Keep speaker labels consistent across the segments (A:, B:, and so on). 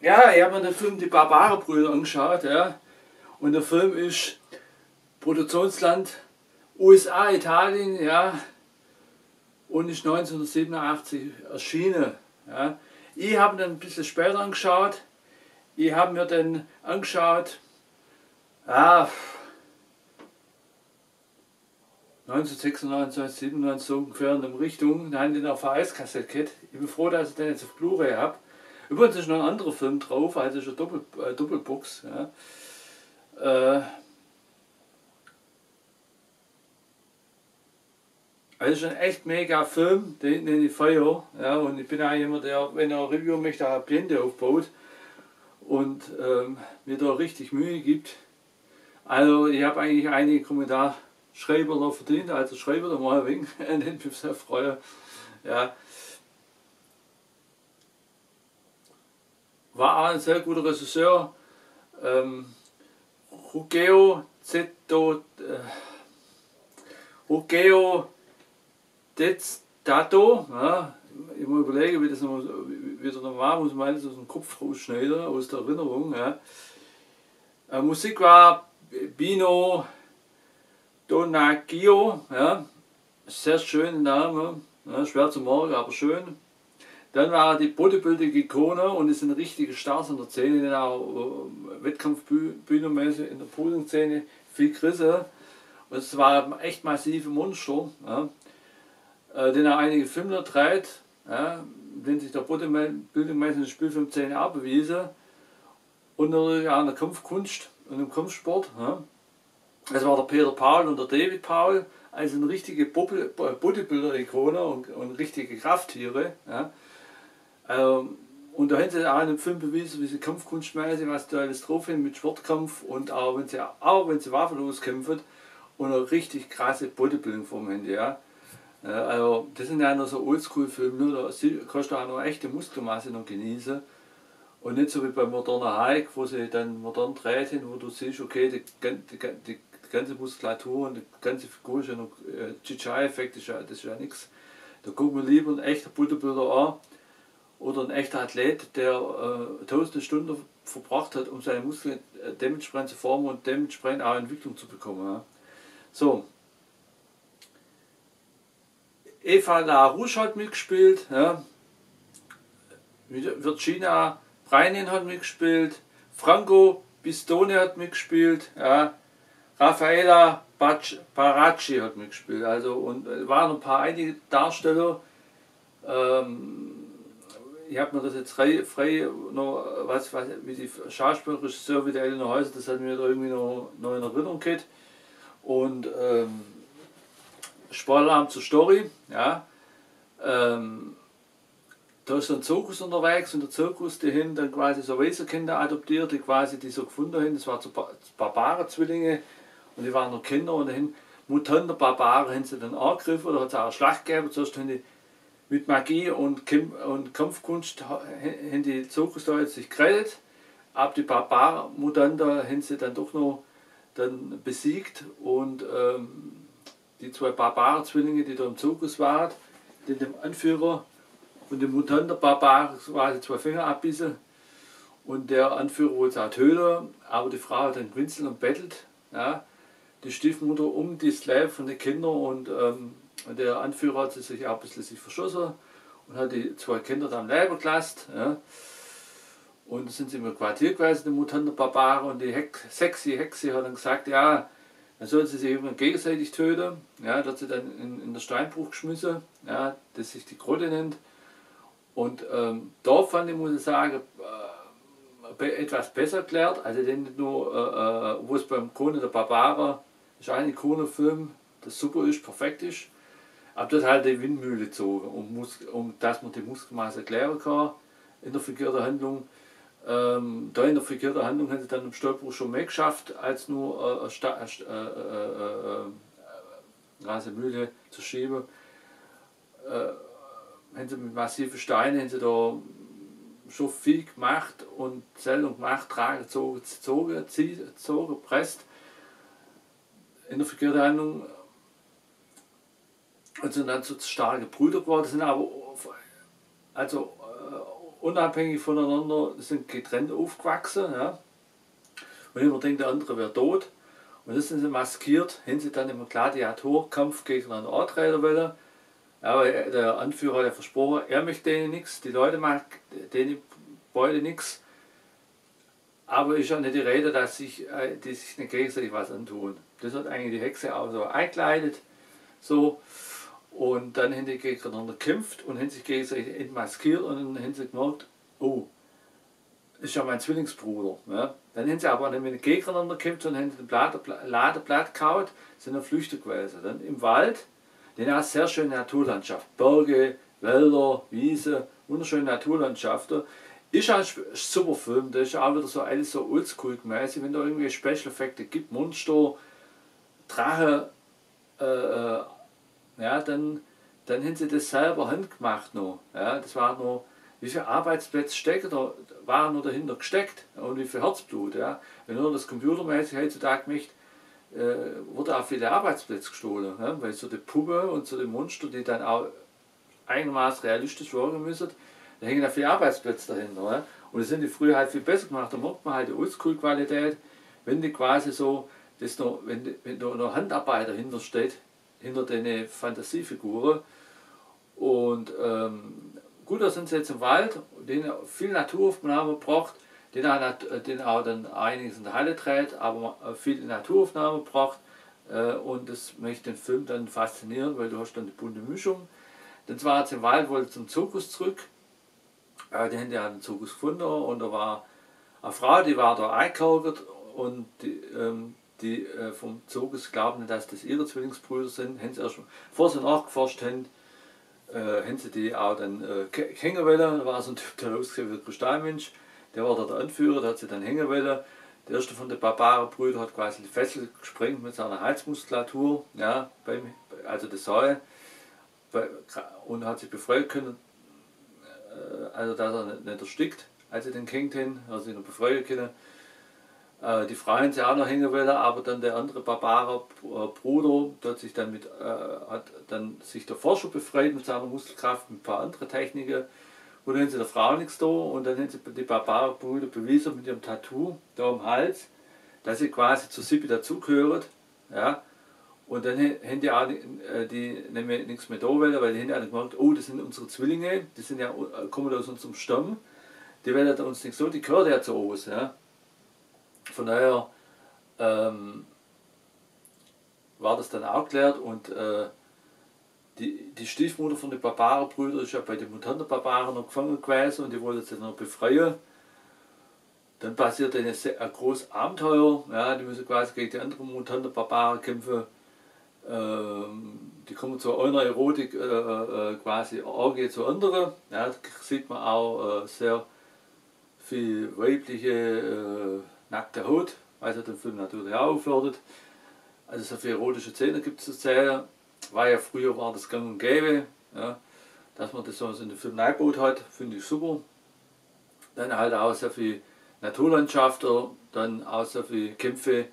A: Ja, ich habe mir den Film Die Barbaren-Brüder angeschaut, ja. Und der Film ist Produktionsland USA, Italien, ja. Und ist 1987 erschienen. Ja. Ich habe ihn dann ein bisschen später angeschaut. Ich habe mir den angeschaut, ja, 1996, 1997 so ungefähr in der Richtung. Da haben die eine VHS-Kassette gehabt. Ich bin froh, dass ich den jetzt auf Blu-ray habe. Übrigens ist noch ein anderer Film drauf, also ist eine Doppelbox. Ja. Also ist ein echt mega Film, den ich feiere. Ja, und ich bin auch jemand, der, wenn er ein Review möchte, auch Blende aufbaut und mir da richtig Mühe gibt. Also ich habe eigentlich einige Kommentarschreiber noch verdient, also schreibe da mal ein wenig, an den ich mich sehr freue. Ja. War auch ein sehr guter Regisseur. Ruggero Deodato, ja, ich muss überlegen, wie das wieder normal muss man alles aus dem Kopf rausschneiden, aus der Erinnerung. Ja. Musik war Bino Donaggio, ja, sehr schöner Name, ja, schwer zu merken, aber schön. Dann war die Bodybuilding-Ikone und ist ein richtiger Stars in der Szene, den auch Wettkampfbühnenmäßig in der Posing-Szene viel gerissen. Und es war echt massive Monster, ja, den auch einige Filme dreht, ja, den sich der Bodybuilding-mäßig in der Spielfilmszene auch bewiesen. Und natürlich auch in der Kampfkunst und im Kampfsport. Ja. Das war der Peter Paul und der David Paul, also eine richtige Bodybuilder-Ikone und richtige Krafttiere. Ja. Und da haben sie auch in dem Film bewiesen, wie sie kampfkunstmäßig, was da alles drauf haben mit Sportkampf und auch wenn sie waffenlos kämpfen und eine richtig krasse Bodybuilding-Form haben. Ja. Also das sind ja noch so Oldschool-Filme, da kannst du auch noch echte Muskelmasse noch genießen. Und nicht so wie bei moderner Hike, wo sie dann modern dreht hin, wo du siehst, okay, die ganze Muskulatur und die ganze Figur ist ja noch CGI-Effekt, das ist ja nichts. Da gucken wir lieber einen echten Bodybuilder an oder ein echter Athlet, der tausende Stunden verbracht hat, um seine Muskeln dementsprechend zu formen und dementsprechend auch Entwicklung zu bekommen. Ja. So. Eva LaRouche hat mitgespielt, ja. Virginia Breinin hat mitgespielt, Franco Pistone hat mitgespielt, ja. Raffaella Baracci hat mitgespielt, also und waren einige Darsteller. Ich habe mir das jetzt frei noch, wie die Schauspielregisseur, wie der Elena Häuser, das hat mir da irgendwie noch in Erinnerung gehabt. Und Spoiler zur Story, ja. Da ist so ein Zirkus unterwegs und der Zirkus, die haben dann quasi so Waisenkinder adoptiert, die so gefunden haben, das waren so Barbaren-Zwillinge und die waren noch Kinder und dann Mutanten Barbaren haben sie dann angegriffen, da hat es auch eine Schlacht gegeben, zuerst haben die mit Magie und Kampfkunst haben die Zirkus da jetzt sich gerettet, aber die Barbaren-Mutanten haben sie dann doch noch dann besiegt und die zwei Barbaren-Zwillinge, die da im Zirkus waren, dem Anführer und dem Mutanten Barbaren quasi zwei Finger abbissen und der Anführer wollte auch töten, aber die Frau hat dann gewinselt und bettelt, ja, die Stiefmutter um die Slave von den Kindern und der Anführer hat sich auch ein bisschen verschossen und hat die zwei Kinder dann am Leben gelassen. Ja. Und sind sie im Quartier gewesen, die Mutanten Barbaren und die sexy Hexe hat dann gesagt, ja, dann soll sie sich gegenseitig töten. Ja, da hat sie dann in der Steinbruch geschmissen, ja, das sich die Grotte nennt. Und da fand ich, muss ich sagen, etwas besser erklärt, also nicht nur, wo es beim Conan der Barbaren ist ein Ikonenfilm, das super ist, perfekt ist, aber das halt die Windmühle gezogen, dass man die Muskelmasse erklären kann in der figurierten Handlung. Da in der figurierten Handlung haben sie dann im Stolperbruch schon mehr geschafft, als nur eine Mühle zu schieben. Haben sie mit massiven Steinen haben sie da schon viel gemacht und Zellen und gemacht, tragen, gezogen, gepresst. In der figurierten Handlung sind dann so starke Brüder geworden, sind aber also unabhängig voneinander, sind getrennt aufgewachsen. Ja. Und immer denkt, der andere wäre tot. Und das sind sie maskiert, haben sie dann im Gladiatorkampf gegeneinander antreten wollen. Ja, weil der Anführer hat ja versprochen, er möchte denen nichts, die Leute machen denen beide nichts. Aber ist ja nicht die Rede, dass die sich nicht gegenseitig was antun. Das hat eigentlich die Hexe auch so eingekleidet. So. Und dann haben die gegeneinander gekämpft und haben sich gegenseitig entmaskiert und dann haben sie gemerkt, oh, das ist ja mein Zwillingsbruder. Ja. Dann haben sie aber nicht gegeneinander gekämpft und haben den Ladeblatt gehauen, sind dann flüchtig gewesen. Dann im Wald, den hat sehr schöne Naturlandschaft. Berge, Wälder, Wiese, wunderschöne Naturlandschaften. Ist ein super Film, das ist auch wieder so alles so oldschool-mäßig, wenn da irgendwie Special-Effekte gibt, Monster, Drache, ja, dann haben sie das selber handgemacht noch. Ja, das war noch, wie viele Arbeitsplätze stecken da, waren noch dahinter gesteckt und wie viel Herzblut. Ja. Wenn nur das computermäßig heutzutage macht, wurde auch viele Arbeitsplätze gestohlen. Ja, weil so die Puppe und so die Monster, die dann auch einigermaßen realistisch wirken müssen, da hängen ja viele Arbeitsplätze dahinter. Ja. Und das sind die früher halt viel besser gemacht. Da merkt man halt die Oldschool-Qualität, wenn die quasi so, das noch, wenn da noch Handarbeit dahinter steht, hinter den Fantasiefiguren. Und gut, da sind sie jetzt im Wald, denen viel Naturaufnahmen gebracht, den auch dann einiges in der Halle dreht, aber viele Naturaufnahmen gebracht. Und das möchte den Film dann faszinieren, weil du hast dann die bunte Mischung. Dann war jetzt im Wald, wollte zum Zirkus zurück. Die haben ja den Zirkus gefunden und da war eine Frau, die war da eingekerkert und die vom Zirkus glauben nicht, dass das ihre Zwillingsbrüder sind. Haben sie erst, bevor sie nachgeforscht haben, haben sie die auch dann hängen wollen. Da war so ein Typ, der ausgesehen wie ein Kristallmensch. Der war da der Anführer, der hat sie dann hängen wollen. Der erste von den Barbarenbrüdern hat quasi die Fessel gesprengt mit seiner Halsmuskulatur, ja, also das Seil, und hat sich befreien können, also dass er nicht erstickt, als sie den gehängt haben, hat sich noch befreien können. Die Frauen haben sie auch noch hängen wollen, aber dann der andere Barbarenbruder, der hat sich dann hat dann sich der Forscher befreit mit seiner Muskelkraft, mit ein paar anderen Techniken. Und dann haben sie der Frau nichts da und dann haben sie die Barbarenbrüder bewiesen mit ihrem Tattoo da am Hals, dass sie quasi zu Sippi dazugehört. Ja. Und dann haben die auch nichts mehr da wollen, weil die haben ja gemerkt, oh, das sind unsere Zwillinge, die sind ja, kommen aus unserem Stamm, die werden uns nichts so, die gehören ja zu uns. Ja. Von daher war das dann auch geklärt und die Stiefmutter von den Barbarenbrüdern ist ja bei den Mutanten-Barbaren noch gefangen gewesen und die wollte sie noch befreien. Dann passiert ein großes Abenteuer, ja, die müssen quasi gegen die anderen Mutanten-Barbaren kämpfen. Die kommen zu einer Erotik quasi Orgie zur anderen. Ja, da sieht man auch sehr viel weibliche nackte Haut, was ja den Film natürlich auch auffordert. Also so viele erotische Szenen gibt es zu zählen. Früher war das gang und gäbe, ja, dass man das so in den Film eingebaut hat, finde ich super. Dann halt auch sehr viel Naturlandschaften, dann auch sehr viele Kämpfe,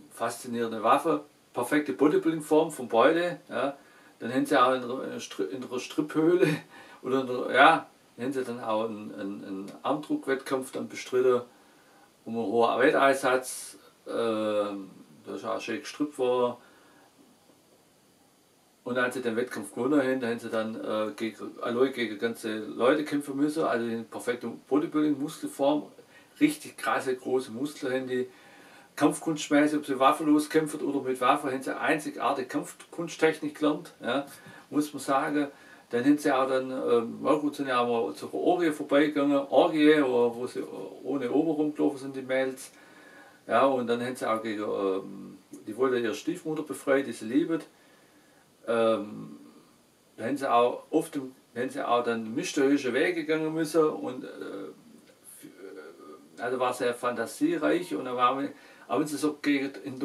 A: faszinierende Waffen, perfekte Bodybuilding-Form von beide. Ja. Dann haben sie auch in der Striphöhle oder ja, haben sie dann auch einen Armdruckwettkampf dann bestritten, um einen hohen Wetteinsatz, da ist auch schön gestrippt worden. Und als sie den Wettkampf gewonnen haben, haben sie dann gegen ganze Leute kämpfen müssen, also in perfekter Bodybuilding-Muskelform, richtig krasse große Muskeln haben die. Kampfkunstmäßig, ob sie waffenlos kämpfen oder mit Waffen, haben sie einzigartige Kampfkunsttechnik gelernt, ja, muss man sagen. Dann haben sie auch dann, ja gut, sind ja auch mal zur Orgie vorbeigegangen, Orgie, wo sie ohne Oberarm gelaufen sind, die Mädels. Ja, und dann haben sie auch gegen, die wollte ihre Stiefmutter befreien, die sie liebt. Da haben sie auch oft haben sie auch dann mysteriöse Wege gegangen müssen und also war sehr fantasiereich und da war auch wenn sie so in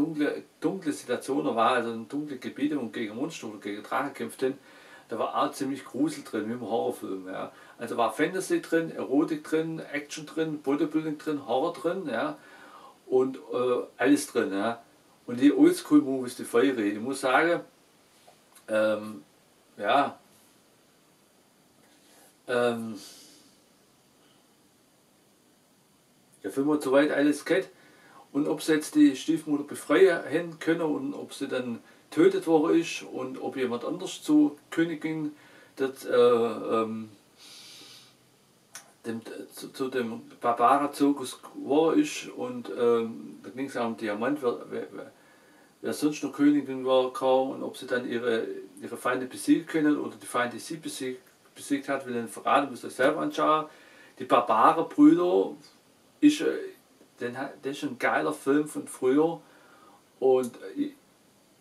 A: dunkle Situationen war, also in dunkle Gebiete und gegen Monster oder gegen Drachen kämpften, da war auch ziemlich Grusel drin, wie im Horrorfilm. Ja. Also war Fantasy drin, Erotik drin, Action drin, Bodybuilding drin, Horror drin, ja, und alles drin. Ja. Und die Oldschool-Movies, die feiere ich. Ich muss sagen, ja, ähm, der Film hat soweit alles geht. Und ob sie jetzt die Stiefmutter befreien können und ob sie dann getötet worden ist und ob jemand anders zur Königin das, zu dem Barbarenzirkus geworden ist. Und da ging es auch um Diamant, wer sonst noch Königin war und ob sie dann ihre Feinde besiegen können oder die Feinde sie besiegt hat, will ich nicht verraten, müsst ihr euch selber anschauen. Die Barbarenbrüder ist, das ist ein geiler Film von früher und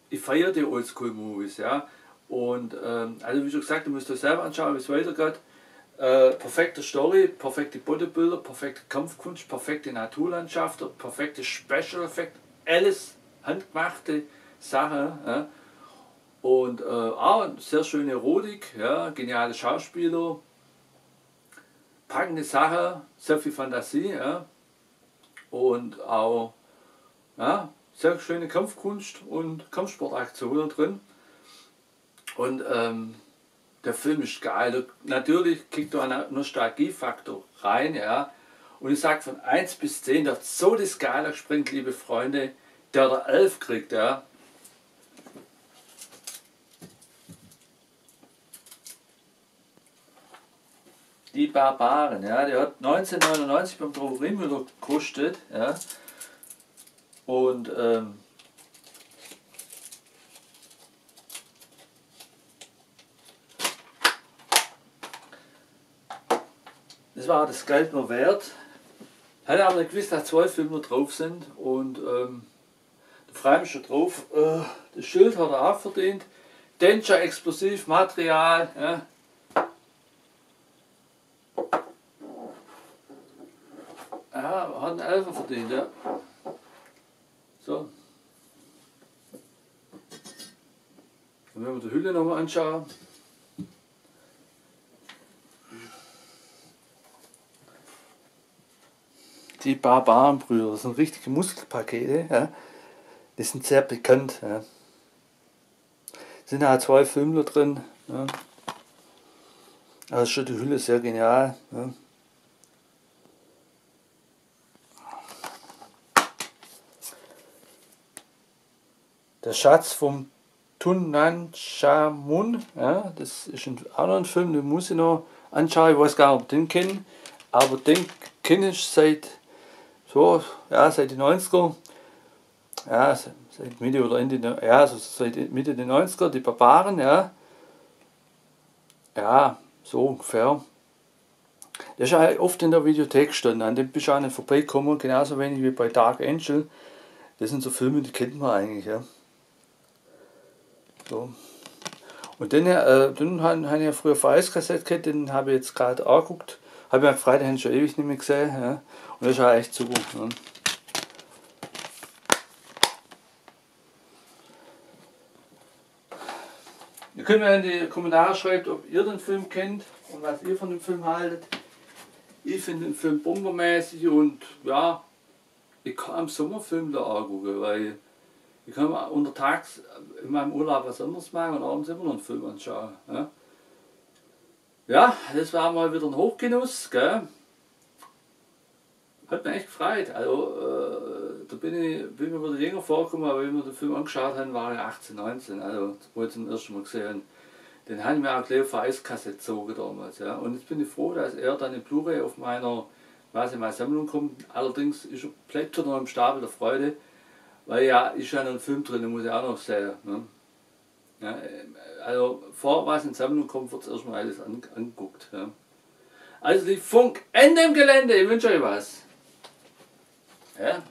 A: ich feiere die Oldschool-Movies, ja. Und also wie schon gesagt, ihr müsst euch selber anschauen, wie es weitergeht. Perfekte Story, perfekte Bodybuilder, perfekte Kampfkunst, perfekte Naturlandschaften, perfekte Special Effekt, alles handgemachte Sachen. Ja. Und auch eine sehr schöne Erotik, ja, geniale Schauspieler, packende Sachen, sehr viel Fantasie, ja. Und auch ja, sehr schöne Kampfkunst und Kampfsportaktionen drin. Und der Film ist geil. Natürlich kriegt da einen Nostalgiefaktor rein, ja. Und ich sage von 1 bis 10, der hat so das Geile gesprengt, liebe Freunde, der 11 kriegt, ja. Die Barbaren, ja, der hat 1999 beim Drogeriemüller gekostet, ja. Und das war das Geld noch wert. Hatte aber nicht gewusst, dass 2 Filme drauf sind und da freue ich mich schon drauf. Das Schild hat er auch verdient. Danger Explosivmaterial. Ja. Ja, hat einen Elfer verdient, ja. So. Und wenn wir die Hülle nochmal anschauen. Die Barbarenbrüder, das sind richtige Muskelpakete, ja. Die sind sehr bekannt. Ja. Sind auch 2 Filme drin. Ja. Also schon die Hülle sehr genial. Ja. Der Schatz vom Tutankhamun, ja, das ist auch noch ein Film, den muss ich noch anschauen. Ich weiß gar nicht, ob ich den kenne, aber den kenne ich seit den 90er. Ja, seit Mitte oder Ende, ja, also seit Mitte der 90er, die Barbaren, ja. Ja, so ungefähr. Der ist ja oft in der Videothek gestanden, an dem bist du auch nicht vorbeigekommen, genauso wenig wie bei Dark Angel. Das sind so Filme, die kennt man eigentlich, ja. So. Und den habe ich ja früher VHS-Kassette gehabt, den habe ich jetzt gerade angeguckt. Habe ich mir gefreut, den habe ich schon ewig nicht mehr gesehen. Ja. Und das ist auch echt super. Ja. Ihr könnt mir in die Kommentare schreiben, ob ihr den Film kennt und was ihr von dem Film haltet. Ich finde den Film bombermäßig und ja, ich kann am Sommerfilm da angucken, weil ich kann mir untertags in meinem Urlaub was anderes machen und abends immer noch einen Film anschauen. Ja, ja, das war mal wieder ein Hochgenuss, gell? Hat mich echt gefreut. Also, da bin mir wieder jünger vorgekommen, aber wenn wir den Film angeschaut haben, war ich 18, 19. Also, wo ich den ersten Mal gesehen. Den haben wir auch gleich auf VHS-Kassette gezogen damals. Ja. Und jetzt bin ich froh, dass er dann in Blu-ray auf meiner Sammlung kommt. Allerdings bleibt er noch im Stapel der Freude, weil ja, ist ja noch ein Film drin, den muss ich auch noch sehen. Ne? Ja, also, vor was in die Sammlung kommt, wird es erstmal alles angeguckt. Ja. Also, die Funk, Ende im Gelände, ich wünsche euch was. Ja.